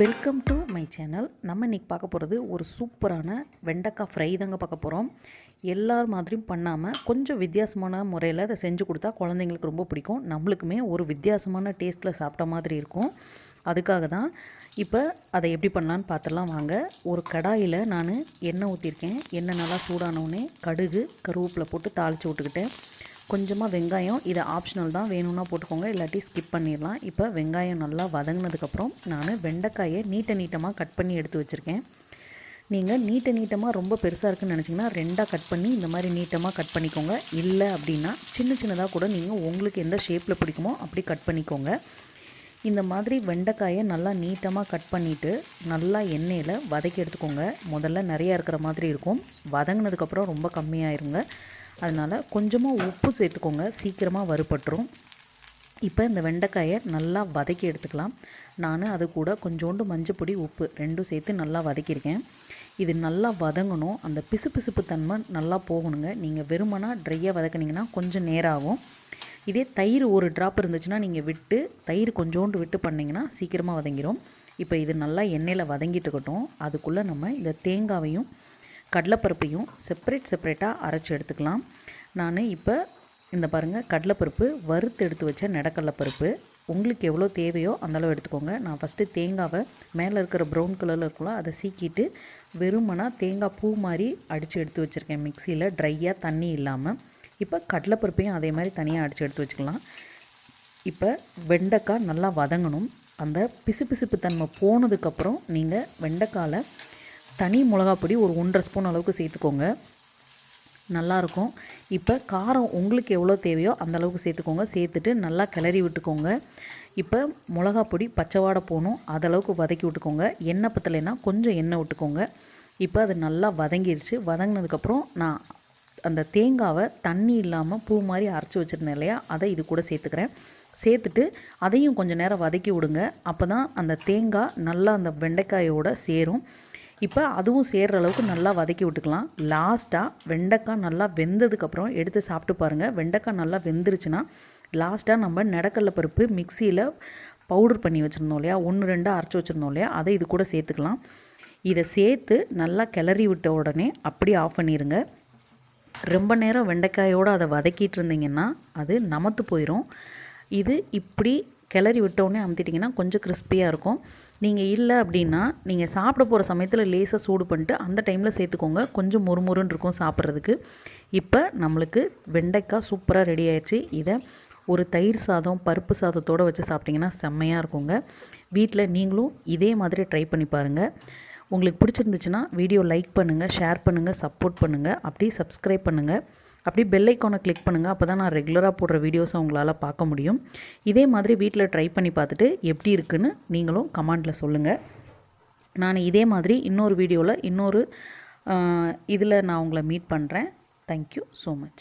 Welcome to my channel. நம்ம இன்றைக்கி பார்க்க போகிறது ஒரு சூப்பரான வெண்டைக்காய் ஃப்ரை தாங்க பார்க்க போகிறோம். எல்லார் மாதிரியும் பண்ணாமல் கொஞ்சம் வித்தியாசமான முறையில் அதை செஞ்சு கொடுத்தா குழந்தைங்களுக்கு ரொம்ப பிடிக்கும். நம்மளுக்குமே ஒரு வித்தியாசமான டேஸ்ட்டில் சாப்பிட்ட மாதிரி இருக்கும். அதுக்காக தான் இப்போ அதை எப்படி பண்ணலான்னு பார்த்துடலாம் வாங்க. ஒரு கடாயில் நான் எண்ணெய் ஊற்றிருக்கேன். எண்ணெய் நல்லா சூடானவுடனே கடுகு கருவேப்பிலை போட்டு தாளித்து விட்டுக்கிட்டேன். கொஞ்சமாக வெங்காயம், இது ஆப்ஷனல் தான், வேணும்னா போட்டுக்கோங்க, இல்லாட்டி ஸ்கிப் பண்ணிடலாம். இப்போ வெங்காயம் நல்லா வதங்கினதுக்கப்புறம் நான் வெண்டைக்காயை நீட்டமாக கட் பண்ணி எடுத்து வச்சுருக்கேன். நீங்கள் நீட்டமாக ரொம்ப பெருசாக இருக்குதுன்னு நினச்சிங்கன்னா ரெண்டாக கட் பண்ணி இந்த மாதிரி நீட்டமாக கட் பண்ணிக்கோங்க. இல்லை அப்படின்னா சின்னதாக கூட நீங்கள் உங்களுக்கு எந்த ஷேப்பில் பிடிக்குமோ அப்படி கட் பண்ணிக்கோங்க. இந்த மாதிரி வெண்டைக்காயை நல்லா நீட்டமாக கட் பண்ணிவிட்டு நல்லா எண்ணெயில் வதக்கி எடுத்துக்கோங்க. முதல்ல நிறையா இருக்கிற மாதிரி இருக்கும், வதங்கினதுக்கப்புறம் ரொம்ப கம்மியாயிருங்க. அதனால் கொஞ்சமாக உப்பு சேர்த்துக்கோங்க, சீக்கிரமாக வறுபட்டுரும். இப்போ இந்த வெண்டைக்காயை நல்லா வதக்கி எடுத்துக்கலாம். நான் அது கூட கொஞ்சோண்டு மஞ்சப்பொடி உப்பு ரெண்டும் சேர்த்து நல்லா வதக்கியிருக்கேன். இது நல்லா வதங்கணும், அந்த பிசுபிசுப்பு தன்மை நல்லா போகணுங்க. நீங்கள் வெறுமனா ட்ரையாக வதக்குனிங்கன்னா கொஞ்சம் நேரம் ஆகும். இதே தயிர் ஒரு ட்ராப் இருந்துச்சுன்னா நீங்கள் விட்டு தயிர் கொஞ்சோண்டு விட்டு பண்ணிங்கன்னா சீக்கிரமாக வதங்கிடும். இப்போ இது நல்லா எண்ணெயில் வதங்கிட்டு இருக்கட்டும். அதுக்குள்ளே நம்ம இந்த தேங்காவையும் கடலைப்பருப்பையும் செப்பரேட்டாக அரைச்சி எடுத்துக்கலாம். நான் இப்போ இந்த பாருங்கள், கடலைப்பருப்பு வறுத்து எடுத்து வச்ச நெடக்கடலைப்பருப்பு உங்களுக்கு எவ்வளோ தேவையோ அந்தளவு எடுத்துக்கோங்க. நான் ஃபஸ்ட்டு தேங்காவை மேலே இருக்கிற ப்ரௌன் கலரில் இருக்கலாம் அதை சீக்கிட்டு வெறுமனா தேங்காய் பூ மாதிரி அடித்து எடுத்து வச்சுருக்கேன் மிக்சியில், ட்ரையாக தண்ணி இல்லாமல். இப்போ கடலைப்பருப்பையும் அதே மாதிரி தனியாக அடித்து எடுத்து வச்சுக்கலாம். இப்போ வெண்டைக்காய் நல்லா வதங்கணும். அந்த பிசுபிசுப்பு தன்மை போனதுக்கப்புறம் நீங்கள் வெண்டைக்காயில் தனி மிளகாப்பொடி ஒரு 1.5 ஸ்பூன் அளவுக்கு சேர்த்துக்கோங்க, நல்லாயிருக்கும். இப்போ காரம் உங்களுக்கு எவ்வளோ தேவையோ அந்தளவுக்கு சேர்த்துக்கோங்க. சேர்த்துட்டு நல்லா கிளறி விட்டுக்கோங்க. இப்போ மிளகாப்பொடி பச்சை வாடை போகணும், அதளவுக்கு வதக்கி விட்டுக்கோங்க. எண்ணெய் பத்தலைன்னா கொஞ்சம் எண்ணெய் விட்டுக்கோங்க. இப்போ அது நல்லா வதங்கிருச்சு. வதங்கினதுக்கப்புறம் நான் அந்த தேங்காவை தண்ணி இல்லாமல் பூ மாதிரி அரைச்சி வச்சுருந்தேன் இல்லையா, அதை இது கூட சேர்த்துக்கிறேன். சேர்த்துட்டு அதையும் கொஞ்சம் நேரம் வதக்கி விடுங்க. அப்போ தான் அந்த தேங்காய் நல்லா அந்த வெண்டைக்காயோடு சேரும். இப்போ அதுவும் சேர்கிற அளவுக்கு நல்லா வதக்கி விட்டுக்கலாம். லாஸ்ட்டாக வெண்டைக்காய் நல்லா வெந்ததுக்கப்புறம் எடுத்து சாப்பிட்டு பாருங்கள். வெண்டைக்காய் நல்லா வெந்துருச்சுன்னா லாஸ்ட்டாக நம்ம நெடக்கடலை பருப்பு மிக்சியில் பவுடர் பண்ணி வச்சுருந்தோம் இல்லையா, 1-2 அரைச்சி வச்சுருந்தோம் இல்லையா, அதை இது கூட சேர்த்துக்கலாம். இதை சேர்த்து நல்லா கிளறி விட்ட உடனே அப்படியே ஆஃப் பண்ணிடுங்க. ரொம்ப நேரம் வெண்டைக்காயோடு அதை வதக்கிட்டு இருந்தீங்கன்னா அது நமத்து போயிடும். இது இப்படி கிளறி விட்டோடனே அமுத்திட்டிங்கன்னா கொஞ்சம் கிறிஸ்பியாக இருக்கும். நீங்கள் இல்லை அப்படின்னா நீங்கள் சாப்பிட போகிற சமயத்தில் லேசாக சூடு பண்ணிட்டு அந்த டைமில் சேர்த்துக்கோங்க, கொஞ்சம் மொறுமொறுன்னு இருக்கும் சாப்பிட்றதுக்கு. இப்போ நம்மளுக்கு வெண்டைக்காய் சூப்பராக ரெடி ஆயிடுச்சு. இதை ஒரு தயிர் சாதம் பருப்பு சாதத்தோடு வச்சு சாப்பிட்டிங்கன்னா செம்மையாக இருக்குங்க. வீட்டில் நீங்களும் இதே மாதிரி ட்ரை பண்ணி பாருங்கள். உங்களுக்கு பிடிச்சிருந்துச்சுன்னா வீடியோ லைக் பண்ணுங்கள், ஷேர் பண்ணுங்கள், சப்போர்ட் பண்ணுங்கள், அப்படியே சப்ஸ்கிரைப் பண்ணுங்கள், அப்படி பெல் ஐக்கானை கிளிக் பண்ணுங்கள். அப்போ தான் நான் ரெகுலராக போடுற வீடியோஸை உங்களால் பார்க்க முடியும். இதே மாதிரி வீட்டில் ட்ரை பண்ணி பார்த்துட்டு எப்படி இருக்குன்னு நீங்களும் கமெண்டில் சொல்லுங்கள். நான் இதே மாதிரி இன்னொரு வீடியோவில் இன்னொரு இதில் நான் உங்களை மீட் பண்ணுறேன். Thank you so much.